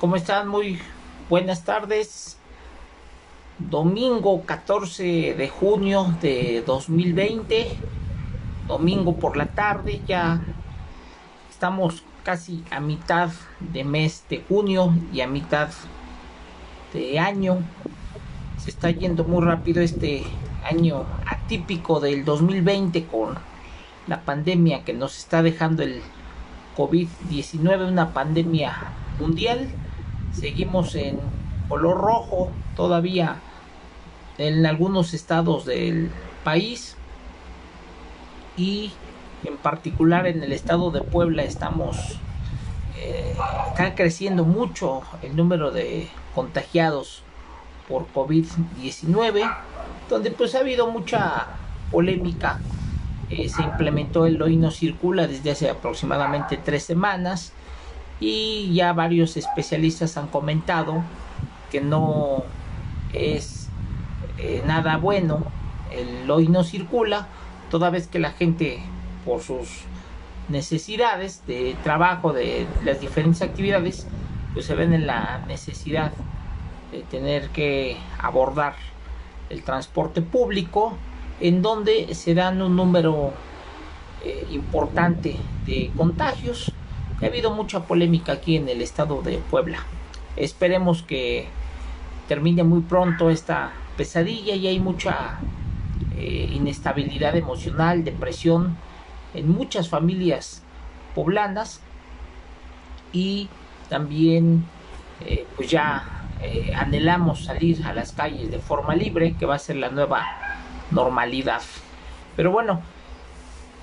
¿Cómo están? Muy buenas tardes. Domingo 14 de junio de 2020. Domingo por la tarde. Ya estamos casi a mitad de mes de junio y a mitad de año. Se está yendo muy rápido este año atípico del 2020 con la pandemia que nos está dejando el COVID-19, una pandemia mundial. Seguimos en color rojo todavía en algunos estados del país, y en particular en el estado de Puebla está creciendo mucho el número de contagiados por COVID-19, donde pues ha habido mucha polémica. Se implementó el hoy no circula desde hace aproximadamente 3 semanas, y ya varios especialistas han comentado que no es nada bueno el hoy no circula, toda vez que la gente, por sus necesidades de trabajo, de las diferentes actividades, pues se ven en la necesidad de tener que abordar el transporte público, en donde se dan un número importante de contagios. Ha habido mucha polémica aquí en el estado de Puebla. Esperemos que termine muy pronto esta pesadilla. Y hay mucha inestabilidad emocional, depresión en muchas familias poblanas, y también pues ya anhelamos salir a las calles de forma libre, que va a ser la nueva normalidad. Pero bueno,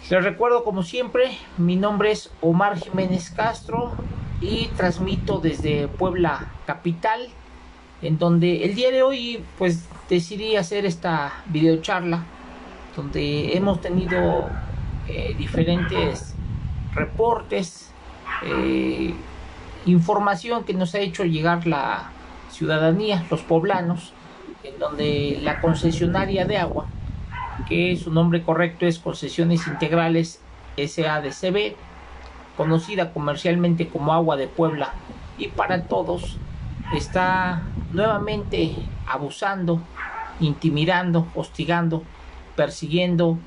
les recuerdo, como siempre, mi nombre es Omar Jiménez Castro y transmito desde Puebla capital, en donde el día de hoy pues decidí hacer esta videocharla, donde hemos tenido diferentes reportes, eh, información que nos ha hecho llegar la ciudadanía, los poblanos, en donde la concesionaria de agua, que su nombre correcto es Concesiones Integrales SADCB, conocida comercialmente como Agua de Puebla y para todos, está nuevamente abusando, intimidando, hostigando, persiguiendo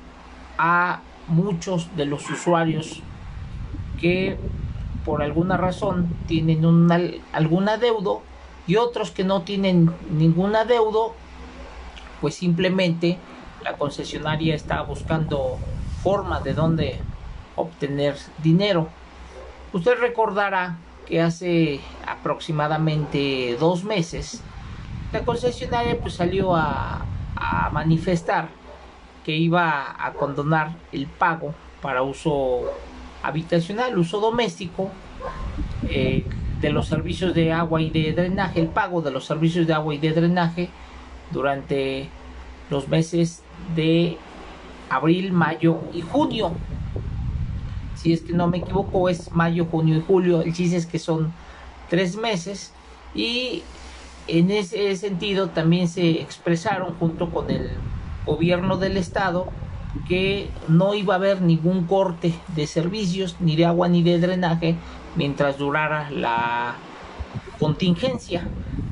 a muchos de los usuarios que por alguna razón tienen algún adeudo, y otros que no tienen ningún adeudo, pues simplemente la concesionaria está buscando forma de dónde obtener dinero. Usted recordará que hace aproximadamente 2 meses la concesionaria pues salió a manifestar que iba a condonar el pago para uso habitacional, uso doméstico, de los servicios de agua y de drenaje, el pago de los servicios de agua y de drenaje durante los meses de abril, mayo y junio. Si es que no me equivoco, es mayo, junio y julio. El chiste es que son 3 meses, y en ese sentido también se expresaron junto con el gobierno del estado que no iba a haber ningún corte de servicios, ni de agua ni de drenaje, mientras durara la contingencia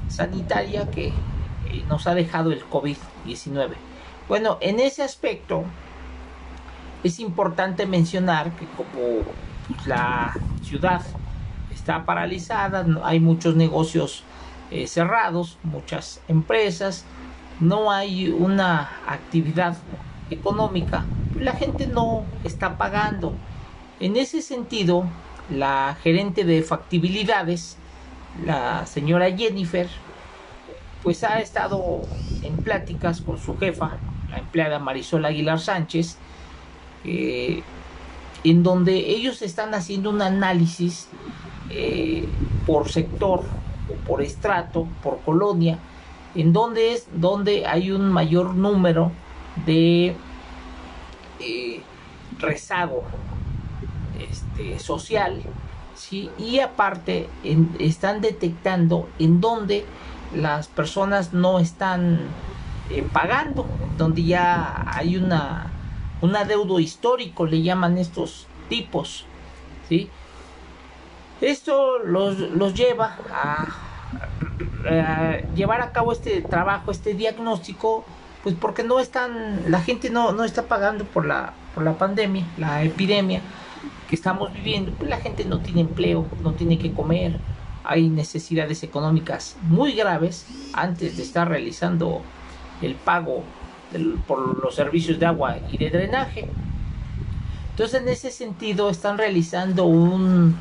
sanitaria que nos ha dejado el COVID-19. Bueno, en ese aspecto es importante mencionar que como la ciudad está paralizada, hay muchos negocios cerrados, muchas empresas, no hay una actividad económica, la gente no está pagando. En ese sentido, la gerente de factibilidades, la señora Jennifer, pues ha estado en pláticas con su jefa, la empleada Marisol Aguilar Sánchez, en donde ellos están haciendo un análisis por sector, por estrato, por colonia, en donde hay un mayor número de rezago social, ¿sí? Y aparte están detectando en donde las personas no están pagando, donde ya hay un adeudo histórico, le llaman estos tipos, ¿sí? Esto los lleva a llevar a cabo este trabajo, este diagnóstico, pues porque la gente no está pagando por la pandemia, la epidemia que estamos viviendo. Pues la gente no tiene empleo, no tiene que comer, hay necesidades económicas muy graves antes de estar realizando el pago por los servicios de agua y de drenaje. Entonces, en ese sentido, están realizando un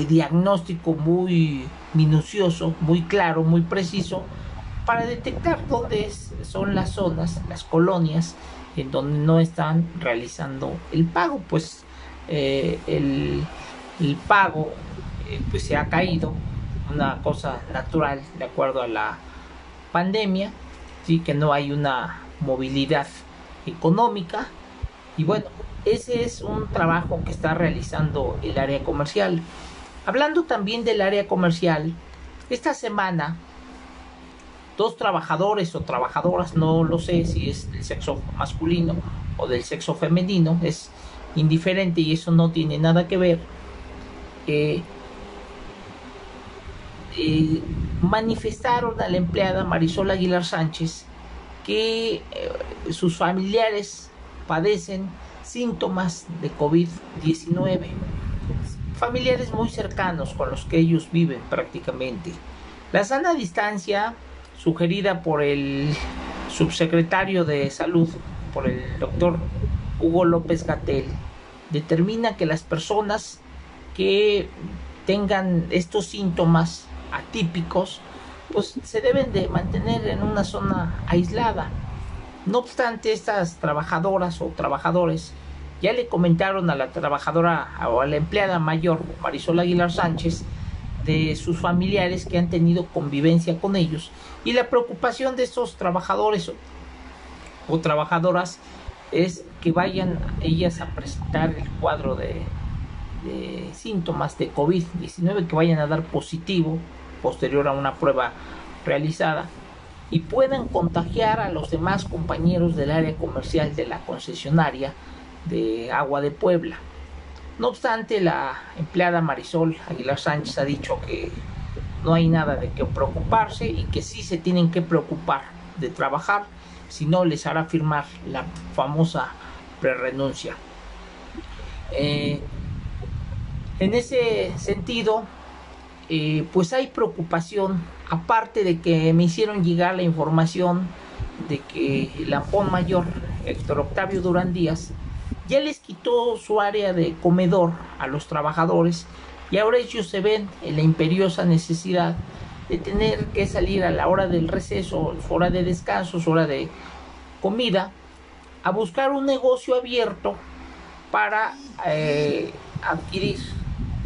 diagnóstico muy minucioso, muy claro, muy preciso, para detectar dónde son las zonas, las colonias, en donde no están realizando el pago. Pues el pago pues se ha caído, una cosa natural de acuerdo a la pandemia, sí, que no hay una movilidad económica. Y bueno, ese es un trabajo que está realizando el área comercial. Hablando también del área comercial, esta semana dos trabajadores o trabajadoras, no lo sé si es del sexo masculino o del sexo femenino, es indiferente y eso no tiene nada que ver, manifestaron a la empleada Marisol Aguilar Sánchez que sus familiares padecen síntomas de COVID-19, familiares muy cercanos con los que ellos viven prácticamente. La sana distancia sugerida por el subsecretario de Salud, por el doctor Hugo López-Gatell, determina que las personas que tengan estos síntomas atípicos pues se deben de mantener en una zona aislada. No obstante, estas trabajadoras o trabajadores ya le comentaron a la trabajadora o a la empleada mayor Marisol Aguilar Sánchez de sus familiares que han tenido convivencia con ellos, y la preocupación de estos trabajadores o trabajadoras es que vayan ellas a presentar el cuadro de síntomas de COVID-19, que vayan a dar positivo posterior a una prueba realizada y puedan contagiar a los demás compañeros del área comercial de la concesionaria de Agua de Puebla. No obstante, la empleada Marisol Aguilar Sánchez ha dicho que no hay nada de qué preocuparse y que sí se tienen que preocupar de trabajar, si no les hará firmar la famosa prerrenuncia. En ese sentido, pues hay preocupación, aparte de que me hicieron llegar la información de que el ampón mayor Héctor Octavio Durán Díaz ya les quitó su área de comedor a los trabajadores y ahora ellos se ven en la imperiosa necesidad de tener que salir a la hora del receso, su hora de descanso, su hora de comida, a buscar un negocio abierto para adquirir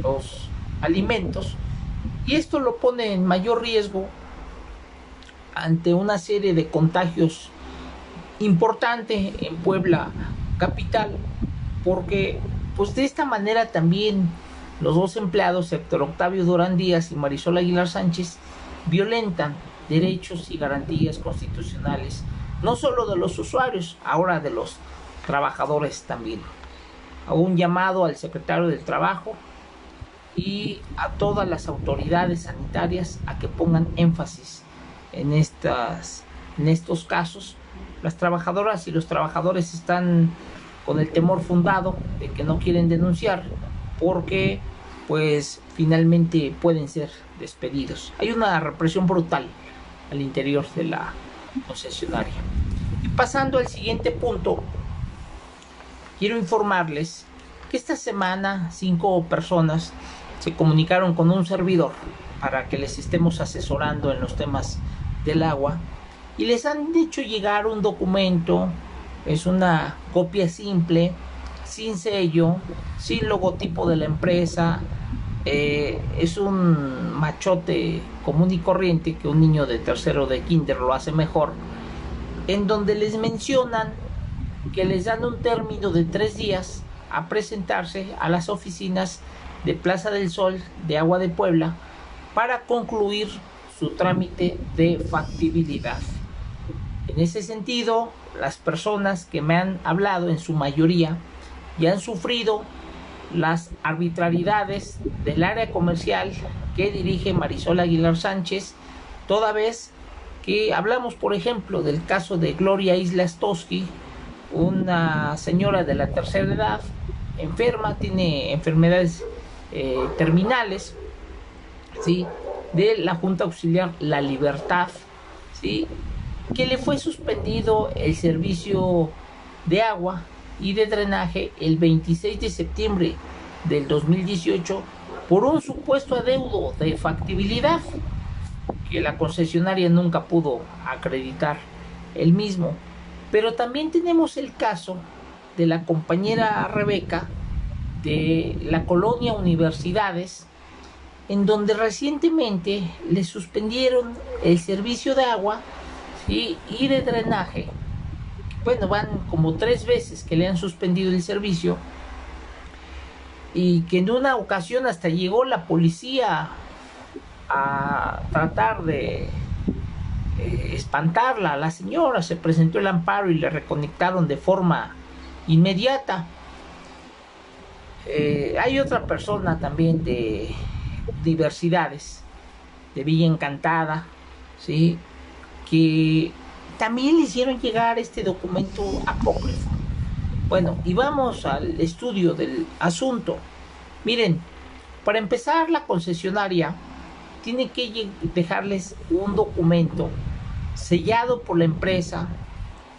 los alimentos, y esto lo pone en mayor riesgo ante una serie de contagios importante en Puebla capital, porque pues de esta manera también los dos empleados, Héctor Octavio Durán Díaz y Marisol Aguilar Sánchez, violentan derechos y garantías constitucionales, no solo de los usuarios, ahora de los trabajadores también. Hago un llamado al secretario del Trabajo y a todas las autoridades sanitarias a que pongan énfasis en estos casos. Las trabajadoras y los trabajadores están con el temor fundado de que no quieren denunciar porque pues finalmente pueden ser despedidos. Hay una represión brutal al interior de la concesionaria. Y pasando al siguiente punto, quiero informarles que esta semana 5 personas se comunicaron con un servidor para que les estemos asesorando en los temas del agua y les han hecho llegar un documento. Es una copia simple, sin sello, sin logotipo de la empresa. Es un machote común y corriente que un niño de tercero de kinder lo hace mejor, en donde les mencionan que les dan un término de 3 días a presentarse a las oficinas de Plaza del Sol de Agua de Puebla para concluir su trámite de factibilidad. En ese sentido, las personas que me han hablado en su mayoría ya han sufrido las arbitrariedades del área comercial que dirige Marisol Aguilar Sánchez, toda vez que hablamos, por ejemplo, del caso de Gloria Islas Toski, una señora de la tercera edad, enferma, tiene enfermedades terminales, ¿sí?, de la Junta Auxiliar La Libertad, ¿sí?, que le fue suspendido el servicio de agua y de drenaje el 26 de septiembre del 2018 por un supuesto adeudo de factibilidad que la concesionaria nunca pudo acreditar el mismo. Pero también tenemos el caso de la compañera Rebeca de la colonia Universidades, en donde recientemente le suspendieron el servicio de agua, ¿sí?, y de drenaje. Bueno, van como 3 veces que le han suspendido el servicio, y que en una ocasión hasta llegó la policía a tratar de espantarla a la señora. Se presentó el amparo y le reconectaron de forma inmediata. Hay otra persona también de Diversidades, de Villa Encantada, ¿sí?, que también le hicieron llegar este documento apócrifo. Bueno, y vamos al estudio del asunto. Miren, para empezar, la concesionaria tiene que dejarles un documento sellado por la empresa,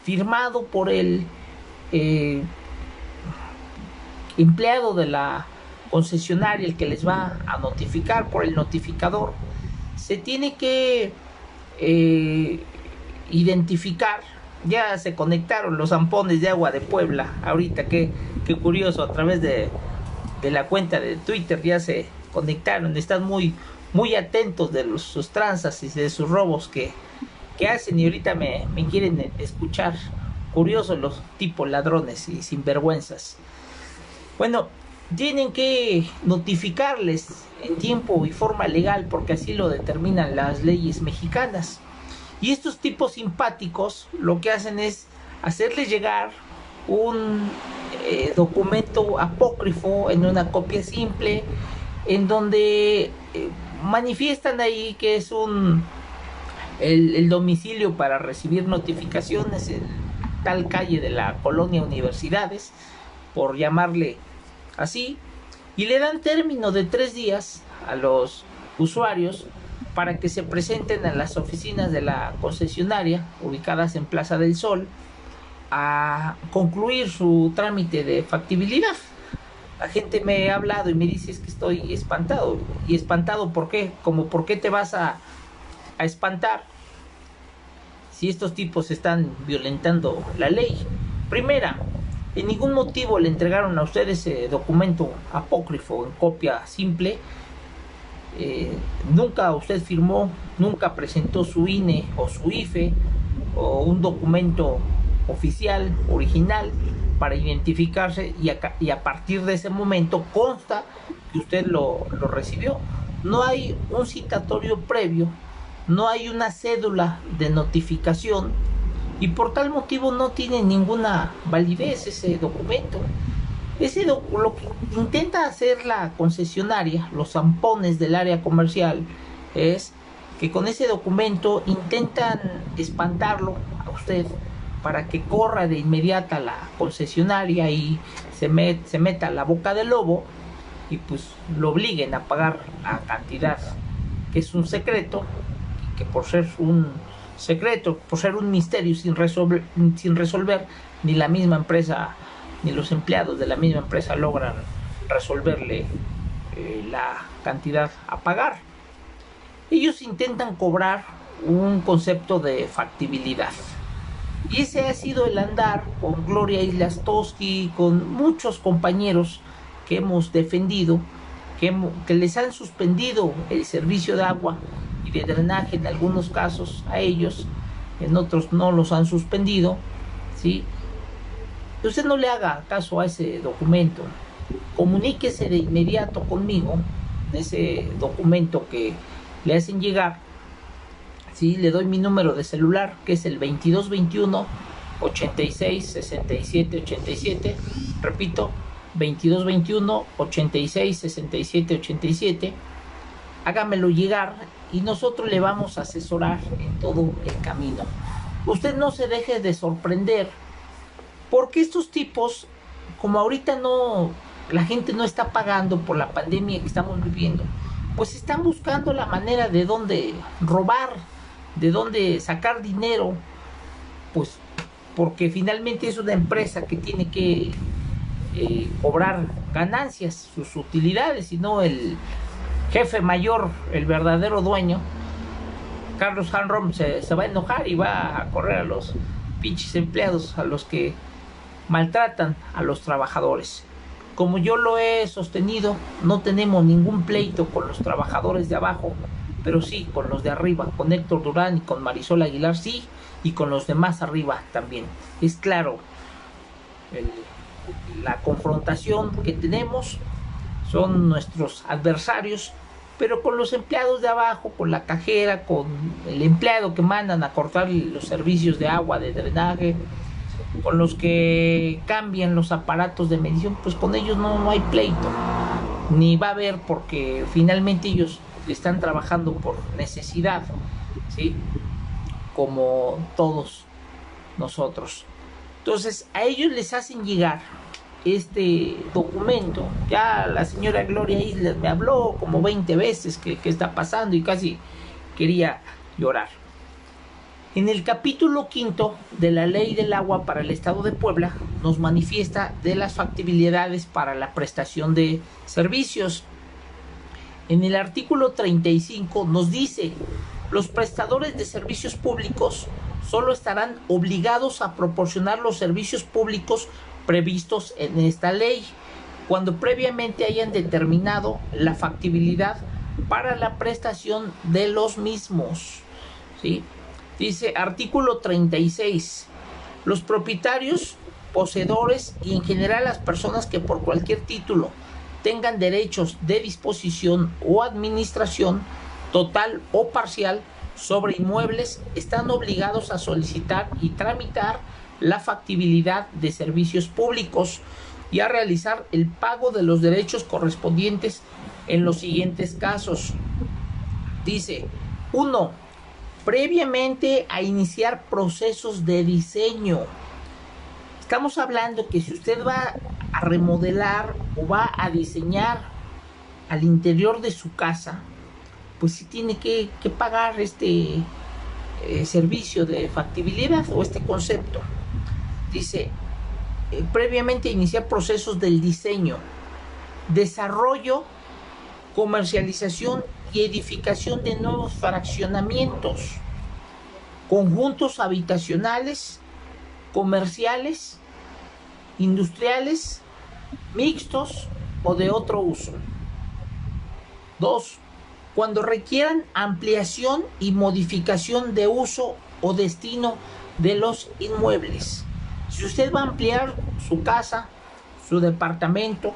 firmado por el empleado de la concesionaria, el que les va a notificar, por el notificador. Se tiene que identificar. Ya se conectaron los zampones de agua de Puebla ahorita, qué curioso, a través de la cuenta de Twitter ya se conectaron. Están muy atentos de sus tranzas y de sus robos que hacen, y ahorita me quieren escuchar. Curiosos los tipos ladrones y sinvergüenzas. Bueno, tienen que notificarles en tiempo y forma legal, porque así lo determinan las leyes mexicanas. Y estos tipos simpáticos lo que hacen es hacerles llegar un documento apócrifo en una copia simple, en donde manifiestan ahí que es el domicilio para recibir notificaciones en tal calle de la colonia Universidades, por llamarle así, y le dan término de 3 días a los usuarios para que se presenten a las oficinas de la concesionaria ubicadas en Plaza del Sol a concluir su trámite de factibilidad. La gente me ha hablado y me dice: es que estoy espantado. ¿Y espantado por qué? Como, ¿por qué te vas a espantar si estos tipos están violentando la ley? Primera, en ningún motivo le entregaron a ustedes ese documento apócrifo en copia simple. Nunca usted firmó, nunca presentó su INE o su IFE o un documento oficial, original, para identificarse, y a partir de ese momento consta que usted lo recibió. No hay un citatorio previo, no hay una cédula de notificación, y por tal motivo no tiene ninguna validez ese documento. Lo que intenta hacer la concesionaria, los zampones del área comercial, es que con ese documento intentan espantarlo a usted para que corra de inmediata a la concesionaria y se meta a la boca del lobo, y pues lo obliguen a pagar la cantidad, que es un secreto, y que por ser un secreto, por ser un misterio sin resolver, ni la misma empresa ni los empleados de la misma empresa logran resolverle la cantidad a pagar. Ellos intentan cobrar un concepto de factibilidad, y ese ha sido el andar con Gloria Islas Toski, con muchos compañeros que hemos defendido, que les han suspendido el servicio de agua y de drenaje en algunos casos a ellos, en otros no los han suspendido, ¿sí? Usted no le haga caso a ese documento, comuníquese de inmediato conmigo, ese documento que le hacen llegar. Sí, le doy mi número de celular, que es el 2221 86 67 87. Repito, 2221 86 67 87. Hágamelo llegar y nosotros le vamos a asesorar en todo el camino. Usted no se deje de sorprender, porque estos tipos, como ahorita la gente no está pagando por la pandemia que estamos viviendo, pues están buscando la manera de dónde robar, de dónde sacar dinero, pues porque finalmente es una empresa que tiene que cobrar ganancias, sus utilidades, y no el jefe mayor, el verdadero dueño. Carlos Hanrom se va a enojar y va a correr a los pinches empleados, a los que maltratan a los trabajadores. Como yo lo he sostenido, no tenemos ningún pleito con los trabajadores de abajo, pero sí con los de arriba, con Héctor Durán y con Marisol Aguilar, sí, y con los de más arriba también. Es claro, la confrontación que tenemos son nuestros adversarios, pero con los empleados de abajo, con la cajera, con el empleado que mandan a cortar los servicios de agua, de drenaje, con los que cambian los aparatos de medición, pues con ellos no hay pleito, ni va a haber, porque finalmente ellos están trabajando por necesidad, ¿sí? Como todos nosotros. Entonces a ellos les hacen llegar este documento. Ya la señora Gloria Islas me habló como 20 veces que está pasando, y casi quería llorar. En el capítulo 5 de la Ley del Agua para el Estado de Puebla nos manifiesta de las factibilidades para la prestación de servicios. En el artículo 35 nos dice: los prestadores de servicios públicos solo estarán obligados a proporcionar los servicios públicos previstos en esta ley, cuando previamente hayan determinado la factibilidad para la prestación de los mismos, ¿sí? Dice artículo 36: los propietarios, poseedores y en general las personas que por cualquier título tengan derechos de disposición o administración total o parcial sobre inmuebles están obligados a solicitar y tramitar la factibilidad de servicios públicos y a realizar el pago de los derechos correspondientes en los siguientes casos. Dice: 1. Previamente a iniciar procesos de diseño. Estamos hablando que si usted va a remodelar o va a diseñar al interior de su casa, pues sí tiene que pagar este servicio de factibilidad o este concepto. Dice: previamente a iniciar procesos del diseño, desarrollo, comercialización y edificación de nuevos fraccionamientos, conjuntos habitacionales, comerciales, industriales, mixtos o de otro uso. 2. Cuando requieran ampliación y modificación de uso o destino de los inmuebles. Si usted va a ampliar su casa, su departamento,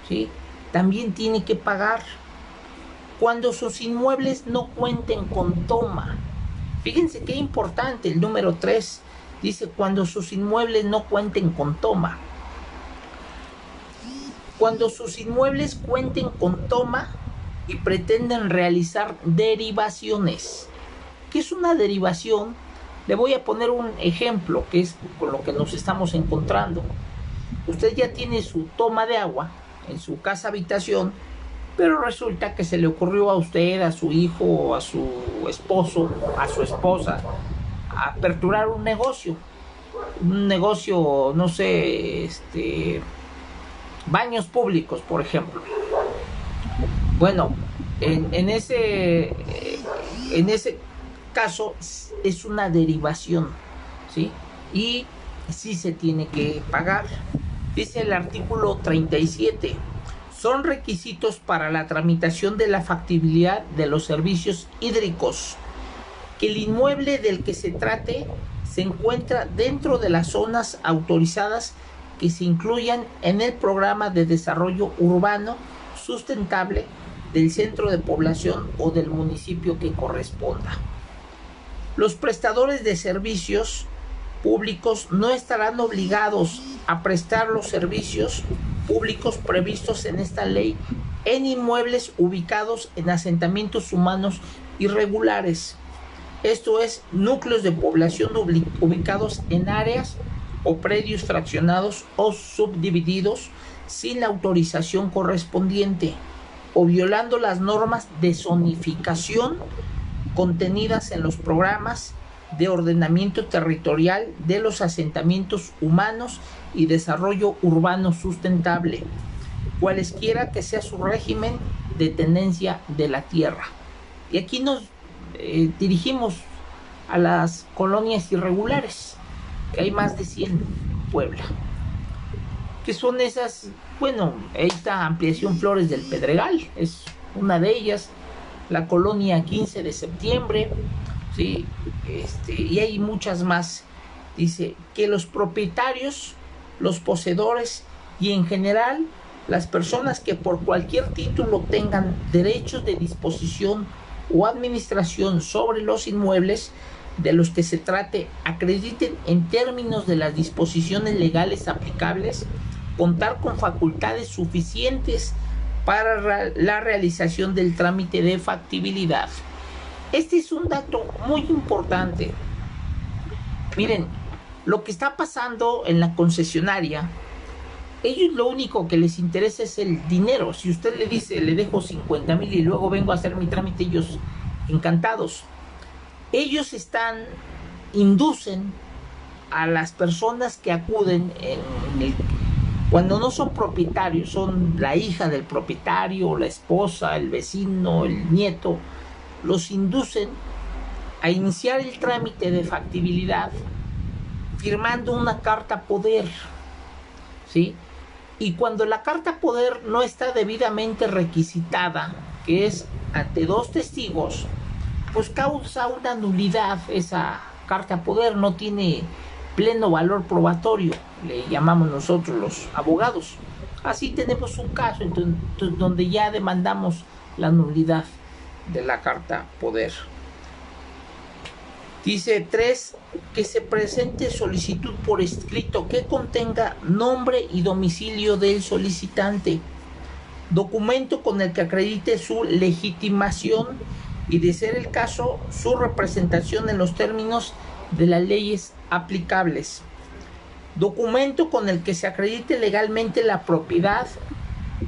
¿sí?, también tiene que pagar. Cuando sus inmuebles no cuenten con toma. Fíjense qué importante el número 3. Dice: cuando sus inmuebles no cuenten con toma. Cuando sus inmuebles cuenten con toma y pretenden realizar derivaciones. ¿Qué es una derivación? Le voy a poner un ejemplo que es con lo que nos estamos encontrando. Usted ya tiene su toma de agua en su casa habitación, pero resulta que se le ocurrió a usted, a su hijo, a su esposo, a su esposa, aperturar un negocio, no sé, baños públicos, por ejemplo. Bueno, en ese caso es una derivación, ¿sí? Y sí se tiene que pagar. Dice el artículo 37: son requisitos para la tramitación de la factibilidad de los servicios hídricos que el inmueble del que se trate se encuentra dentro de las zonas autorizadas que se incluyan en el programa de desarrollo urbano sustentable del centro de población o del municipio que corresponda. Los prestadores de servicios públicos no estarán obligados a prestar los servicios públicos previstos en esta ley en inmuebles ubicados en asentamientos humanos irregulares. Esto es, núcleos de población ubicados en áreas o predios fraccionados o subdivididos sin la autorización correspondiente o violando las normas de zonificación contenidas en los programas de ordenamiento territorial de los asentamientos humanos y desarrollo urbano sustentable, cualesquiera que sea su régimen de tenencia de la tierra. Y aquí nos dirigimos a las colonias irregulares, que hay más de 100 en Puebla. ¿Qué son esas? Bueno, esta ampliación Flores del Pedregal es una de ellas, la colonia 15 de septiembre, ¿sí? Y hay muchas más. Dice que los propietarios, los poseedores y en general las personas que por cualquier título tengan derechos de disposición o administración sobre los inmuebles de los que se trate acrediten en términos de las disposiciones legales aplicables contar con facultades suficientes para la realización del trámite de factibilidad. Este es un dato muy importante. Miren, lo que está pasando en la concesionaria, ellos lo único que les interesa es el dinero. Si usted le dice, le dejo 50,000 y luego vengo a hacer mi trámite, ellos encantados. Ellos inducen a las personas que acuden cuando no son propietarios, son la hija del propietario, la esposa, el vecino, el nieto, los inducen a iniciar el trámite de factibilidad firmando una carta poder, ¿sí? Y cuando la carta poder no está debidamente requisitada, que es ante 2 testigos, pues causa una nulidad. Esa carta poder no tiene pleno valor probatorio, le llamamos nosotros los abogados. Así tenemos un caso donde ya demandamos la nulidad de la carta poder. Dice 3, que se presente solicitud por escrito que contenga nombre y domicilio del solicitante, documento con el que acredite su legitimación y, de ser el caso, su representación en los términos de las leyes aplicables, documento con el que se acredite legalmente la propiedad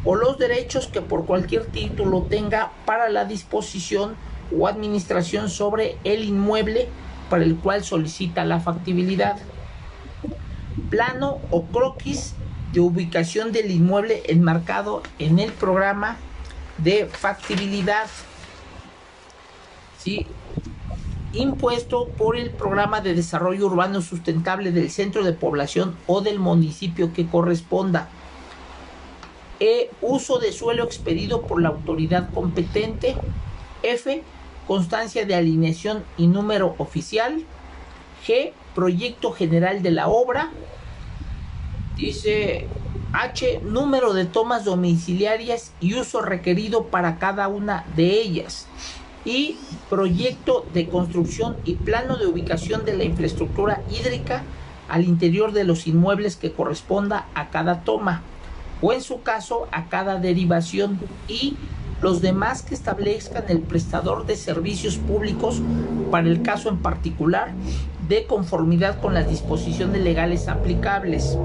o los derechos que por cualquier título tenga para la disposición o administración sobre el inmueble para el cual solicita la factibilidad, plano o croquis de ubicación del inmueble enmarcado en el programa de factibilidad, ¿sí?, impuesto por el Programa de Desarrollo Urbano Sustentable del centro de población o del municipio que corresponda. Uso de suelo expedido por la autoridad competente. F, constancia de alineación y número oficial. G, proyecto general de la obra. Dice H, número de tomas domiciliarias y uso requerido para cada una de ellas. Y proyecto de construcción y plano de ubicación de la infraestructura hídrica al interior de los inmuebles que corresponda a cada toma, o en su caso a cada derivación, y los demás que establezcan el prestador de servicios públicos para el caso en particular, de conformidad con las disposiciones legales aplicables.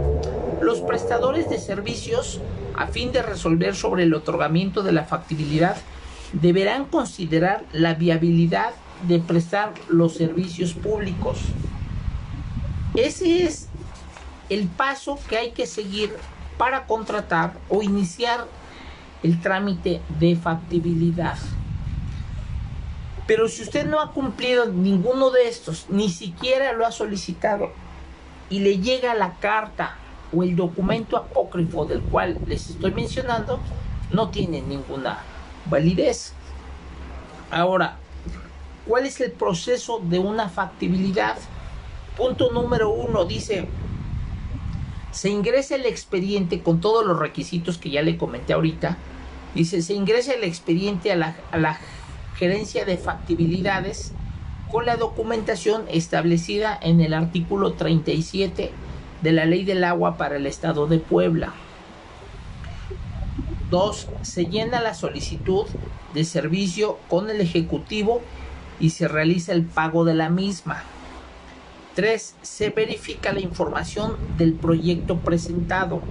Los prestadores de servicios, a fin de resolver sobre el otorgamiento de la factibilidad, deberán considerar la viabilidad de prestar los servicios públicos. Ese es el paso que hay que seguir para contratar o iniciar el trámite de factibilidad. Pero si usted no ha cumplido ninguno de estos, ni siquiera lo ha solicitado, y le llega la carta o el documento apócrifo del cual les estoy mencionando, no tiene ninguna validez. Ahora, ¿cuál es el proceso de una factibilidad? Punto número 1, dice: se ingresa el expediente con todos los requisitos que ya le comenté ahorita. Dice: se ingresa el expediente a la gerencia de factibilidades con la documentación establecida en el artículo 37 de la Ley del Agua para el Estado de Puebla. 2. Se llena la solicitud de servicio con el ejecutivo y se realiza el pago de la misma. 3. Se verifica la información del proyecto presentado.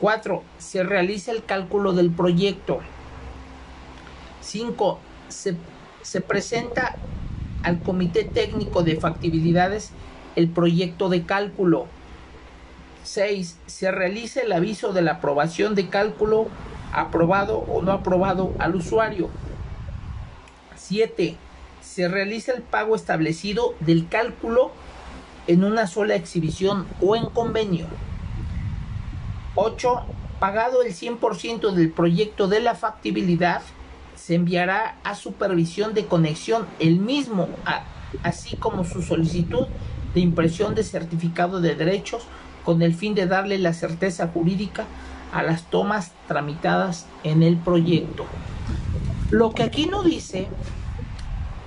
4. Se realiza el cálculo del proyecto. 5. Se presenta al Comité Técnico de Factibilidades el proyecto de cálculo. 6. Se realiza el aviso de la aprobación de cálculo, aprobado o no aprobado al usuario. 7. Se realiza el pago establecido del cálculo en una sola exhibición o en convenio. 8. Pagado el 100% del proyecto de la factibilidad, se enviará a supervisión de conexión el mismo, así como su solicitud de impresión de certificado de derechos, con el fin de darle la certeza jurídica a las tomas tramitadas en el proyecto. Lo que aquí no dice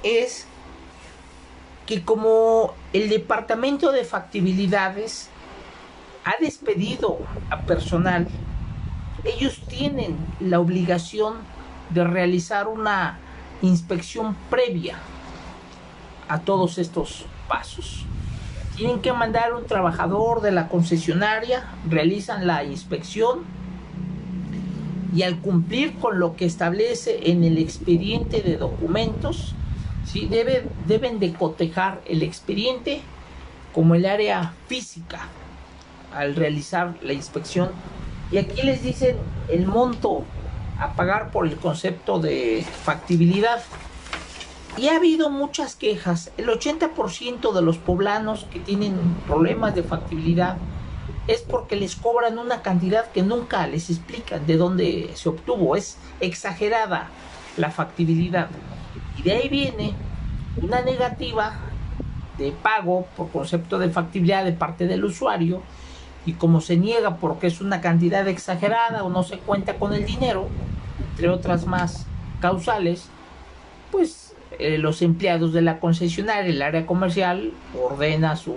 es que como el departamento de factibilidades ha despedido a personal, ellos tienen la obligación de realizar una inspección previa a todos estos pasos. Tienen que mandar un trabajador de la concesionaria, realizan la inspección y al cumplir con lo que establece en el expediente de documentos, ¿sí? deben de cotejar el expediente como el área física al realizar la inspección. Y aquí les dicen el monto a pagar por el concepto de factibilidad. Y ha habido muchas quejas. El 80% de los poblanos que tienen problemas de factibilidad es porque les cobran una cantidad que nunca les explican de dónde se obtuvo. Es exagerada la factibilidad. Y de ahí viene una negativa de pago por concepto de factibilidad de parte del usuario. Y como se niega porque es una cantidad exagerada o no se cuenta con el dinero, entre otras más causales, pues los empleados de la concesionaria, el área comercial, ordena su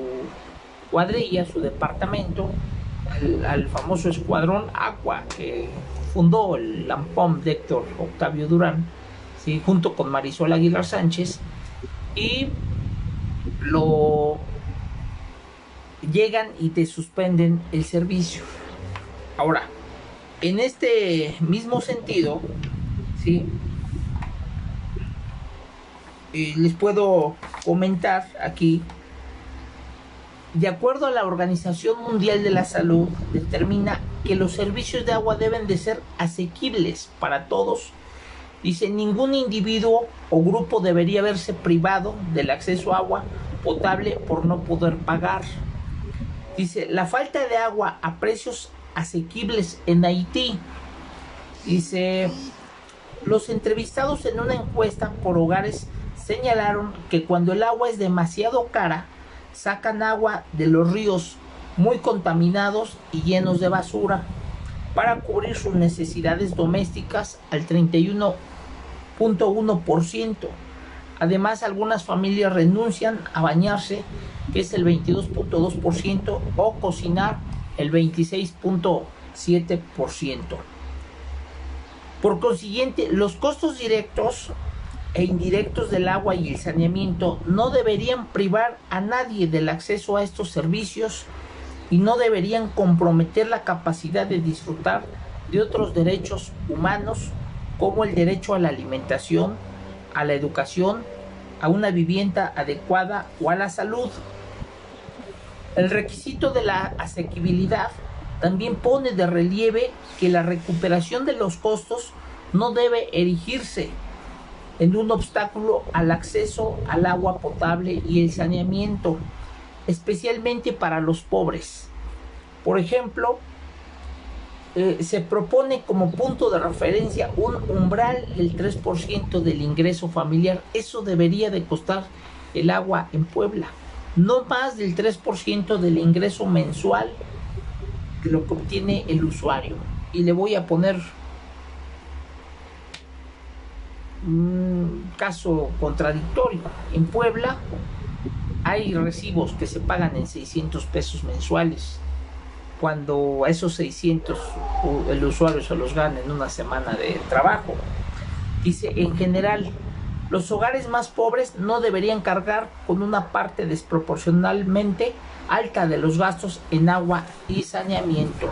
cuadrilla, su departamento, al famoso escuadrón Aqua que fundó el Lampón de Héctor Octavio Durán, ¿sí? Junto con Marisol Aguilar Sánchez, y lo llegan y te suspenden el servicio. Ahora, en este mismo sentido, ¿sí? Les puedo comentar aquí, de acuerdo a la Organización Mundial de la Salud, determina que los servicios de agua deben de ser asequibles para todos. Dice, ningún individuo o grupo debería verse privado del acceso a agua potable por no poder pagar. Dice, la falta de agua a precios asequibles en Haití. Dice, los entrevistados en una encuesta por hogares señalaron que cuando el agua es demasiado cara, sacan agua de los ríos muy contaminados y llenos de basura para cubrir sus necesidades domésticas al 31.1%. Además, algunas familias renuncian a bañarse, que es el 22.2%, o cocinar, el 26.7%. Por consiguiente, los costos directos e indirectos del agua y el saneamiento no deberían privar a nadie del acceso a estos servicios y no deberían comprometer la capacidad de disfrutar de otros derechos humanos como el derecho a la alimentación, a la educación, a una vivienda adecuada o a la salud. El requisito de la asequibilidad también pone de relieve que la recuperación de los costos no debe erigirse en un obstáculo al acceso al agua potable y el saneamiento, especialmente para los pobres. Por ejemplo, se propone como punto de referencia un umbral del 3% del ingreso familiar. Eso debería de costar el agua en Puebla, no más del 3% del ingreso mensual de lo que obtiene el usuario. Y le voy a poner un caso contradictorio. En Puebla hay recibos que se pagan en 600 pesos mensuales cuando esos 600 el usuario se los gana en una semana de trabajo. Dice, en general, los hogares más pobres no deberían cargar con una parte desproporcionalmente alta de los gastos en agua y saneamiento.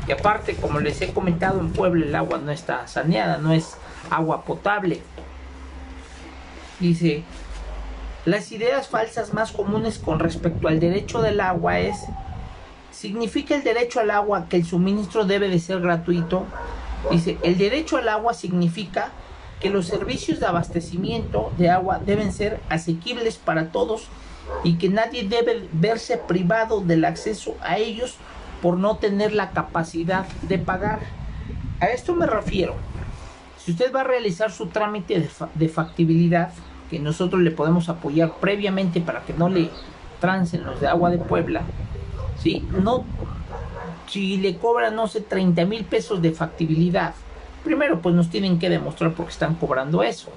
Y aparte, como les he comentado, en Puebla el agua no está saneada, no es agua potable. Dice, las ideas falsas más comunes con respecto al derecho del agua es: ¿significa el derecho al agua que el suministro debe de ser gratuito? Dice, el derecho al agua significa que los servicios de abastecimiento de agua deben ser asequibles para todos y que nadie debe verse privado del acceso a ellos por no tener la capacidad de pagar. A esto me refiero. Si usted va a realizar su trámite de factibilidad, que nosotros le podemos apoyar previamente para que no le trancen los de Agua de Puebla, ¿sí? No, si le cobran, no sé, 30,000 pesos de factibilidad, primero pues nos tienen que demostrar por qué están cobrando eso.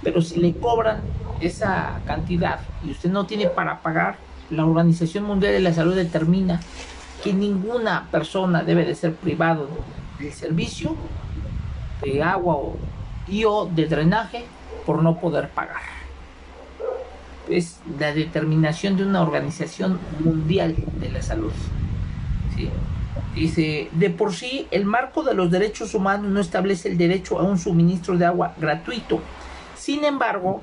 Pero si le cobran esa cantidad y usted no tiene para pagar, la Organización Mundial de la Salud determina que ninguna persona debe de ser privado del servicio de agua o de drenaje por no poder pagar. Es la determinación de una Organización Mundial de la Salud, ¿sí? Dice, de por sí, el marco de los derechos humanos no establece el derecho a un suministro de agua gratuito. Sin embargo,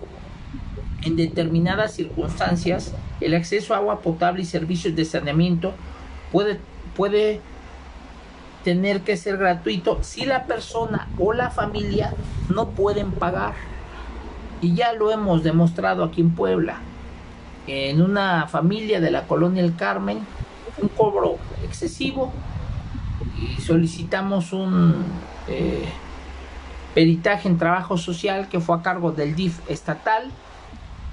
en determinadas circunstancias, el acceso a agua potable y servicios de saneamiento puede tener que ser gratuito si la persona o la familia no pueden pagar. Y ya lo hemos demostrado aquí en Puebla. En una familia de la colonia El Carmen, un cobro excesivo, y solicitamos un peritaje en trabajo social que fue a cargo del DIF estatal.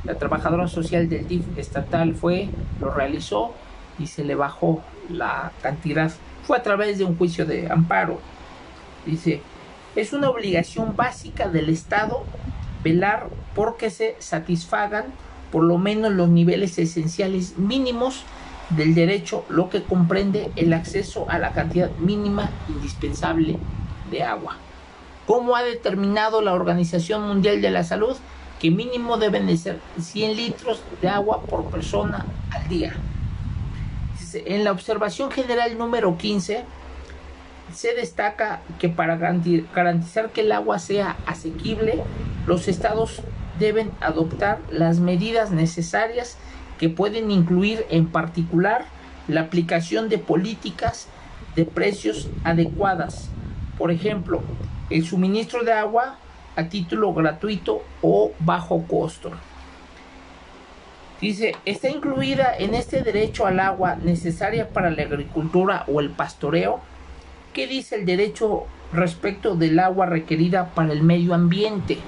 La trabajadora social del DIF estatal lo realizó y se le bajó la cantidad. Fue a través de un juicio de amparo. Dice, es una obligación básica del Estado velar por que se satisfagan por lo menos los niveles esenciales mínimos del derecho, lo que comprende el acceso a la cantidad mínima indispensable de agua. ¿Cómo ha determinado la Organización Mundial de la Salud? Que mínimo deben de ser 100 litros de agua por persona al día. En la observación general número 15 se destaca que para garantizar que el agua sea asequible, los estados deben adoptar las medidas necesarias, que pueden incluir en particular la aplicación de políticas de precios adecuadas. Por ejemplo, el suministro de agua a título gratuito o bajo costo. Dice, está incluida en este derecho al agua necesaria para la agricultura o el pastoreo. ¿Qué dice el derecho respecto del agua requerida para el medio ambiente?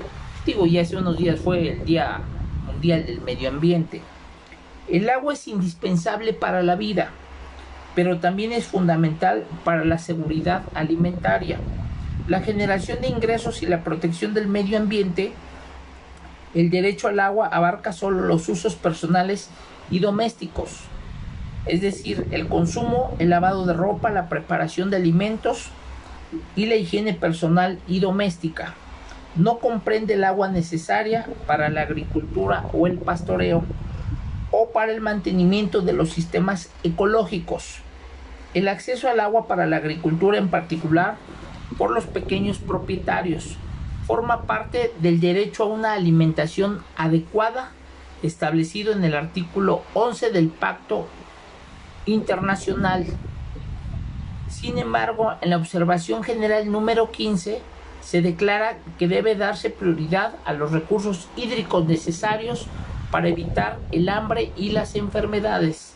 Digo, ya hace unos días fue el Día Mundial del Medio Ambiente. El agua es indispensable para la vida, pero también es fundamental para la seguridad alimentaria, la generación de ingresos y la protección del medio ambiente. El derecho al agua abarca solo los usos personales y domésticos, es decir, el consumo, el lavado de ropa, la preparación de alimentos y la higiene personal y doméstica. No comprende el agua necesaria para la agricultura o el pastoreo o para el mantenimiento de los sistemas ecológicos. El acceso al agua para la agricultura, en particular por los pequeños propietarios, forma parte del derecho a una alimentación adecuada establecido en el artículo 11 del Pacto Internacional. Sin embargo, en la observación general número 15 se declara que debe darse prioridad a los recursos hídricos necesarios para evitar el hambre y las enfermedades,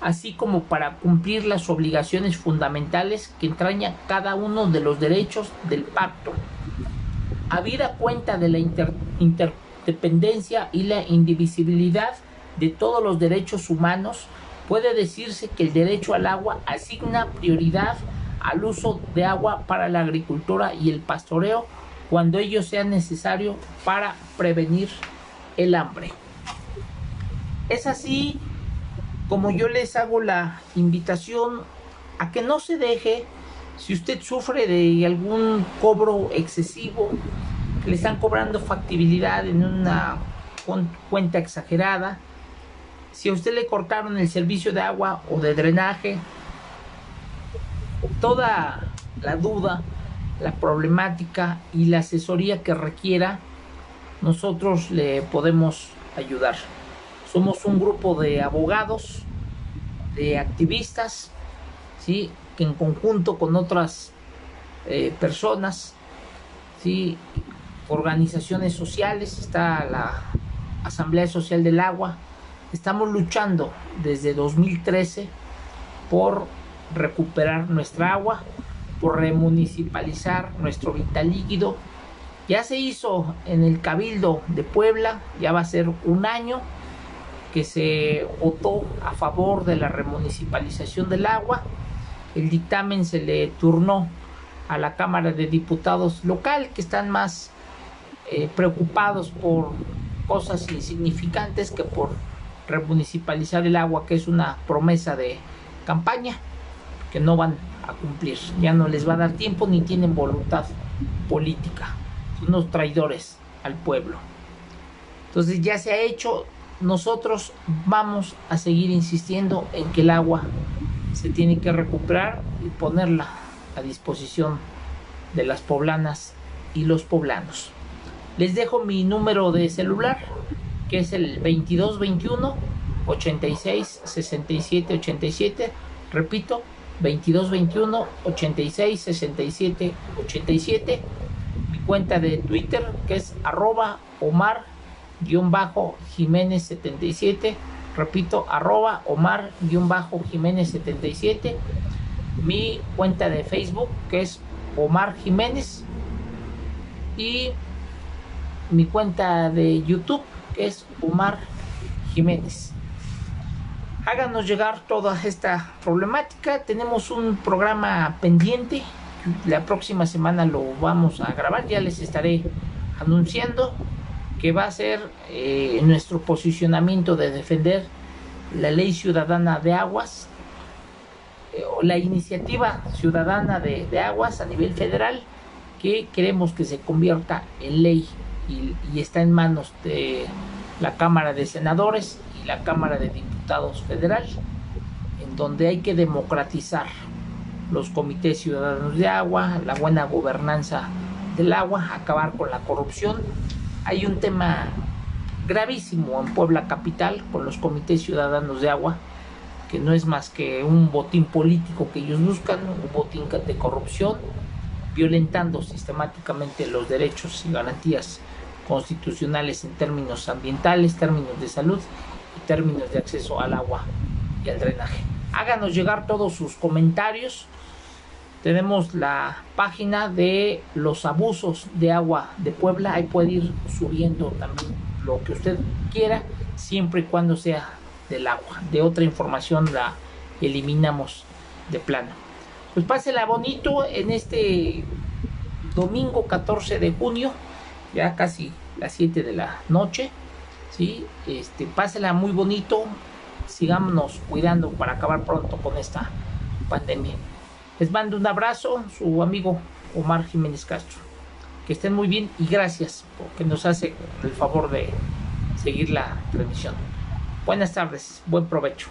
así como para cumplir las obligaciones fundamentales que entraña cada uno de los derechos del pacto. Habida cuenta de la interdependencia y la indivisibilidad de todos los derechos humanos, puede decirse que el derecho al agua asigna prioridad al uso de agua para la agricultura y el pastoreo cuando ello sea necesario para prevenir el hambre. Es así como yo les hago la invitación a que no se deje. Si usted sufre de algún cobro excesivo, que le están cobrando factibilidad en una cuenta exagerada, si a usted le cortaron el servicio de agua o de drenaje, toda la duda, la problemática y la asesoría que requiera, nosotros le podemos ayudar. Somos un grupo de abogados, de activistas, ¿sí?, que en conjunto con otras personas, ¿sí?, organizaciones sociales, está la Asamblea Social del Agua, estamos luchando desde 2013 por recuperar nuestra agua, por remunicipalizar nuestro vital líquido. Ya se hizo en el Cabildo de Puebla, ya va a ser un año que se votó a favor de la remunicipalización del agua. El dictamen se le turnó a la Cámara de Diputados local, que están más preocupados por cosas insignificantes que por remunicipalizar el agua, que es una promesa de campaña que no van a cumplir. Ya no les va a dar tiempo ni tienen voluntad política. Son unos traidores al pueblo. Entonces ya se ha hecho. Nosotros vamos a seguir insistiendo en que el agua se tiene que recuperar y ponerla a disposición de las poblanas y los poblanos. Les dejo mi número de celular, que es el 2221 86 67 87. Repito, 2221 86 67 87. Mi cuenta de Twitter, que es @Omar_Jiménez77. Repito, @Omar_Jiménez77. Mi cuenta de Facebook, que es Omar Jiménez. Y mi cuenta de YouTube, que es Omar Jiménez. Háganos llegar toda esta problemática. Tenemos un programa pendiente. La próxima semana lo vamos a grabar. Ya les estaré anunciando que va a ser nuestro posicionamiento de defender la Ley Ciudadana de Aguas, o la Iniciativa Ciudadana de Aguas a nivel federal, que queremos que se convierta en ley y está en manos de la Cámara de Senadores y la Cámara de Diputados Federal, en donde hay que democratizar los comités ciudadanos de agua, la buena gobernanza del agua, acabar con la corrupción. Hay un tema gravísimo en Puebla capital con los comités ciudadanos de agua, que no es más que un botín político que ellos buscan, un botín de corrupción, violentando sistemáticamente los derechos y garantías constitucionales en términos ambientales, términos de salud y términos de acceso al agua y al drenaje. Háganos llegar todos sus comentarios. Tenemos la página de los abusos de agua de Puebla. Ahí puede ir subiendo también lo que usted quiera, siempre y cuando sea del agua. De otra información la eliminamos de plano. Pues pásela bonito en este domingo 14 de junio, ya casi las 7 de la noche, ¿sí? Pásela muy bonito, sigámonos cuidando para acabar pronto con esta pandemia. Les mando un abrazo, su amigo Omar Jiménez Castro. Que estén muy bien y gracias porque nos hace el favor de seguir la transmisión. Buenas tardes, buen provecho.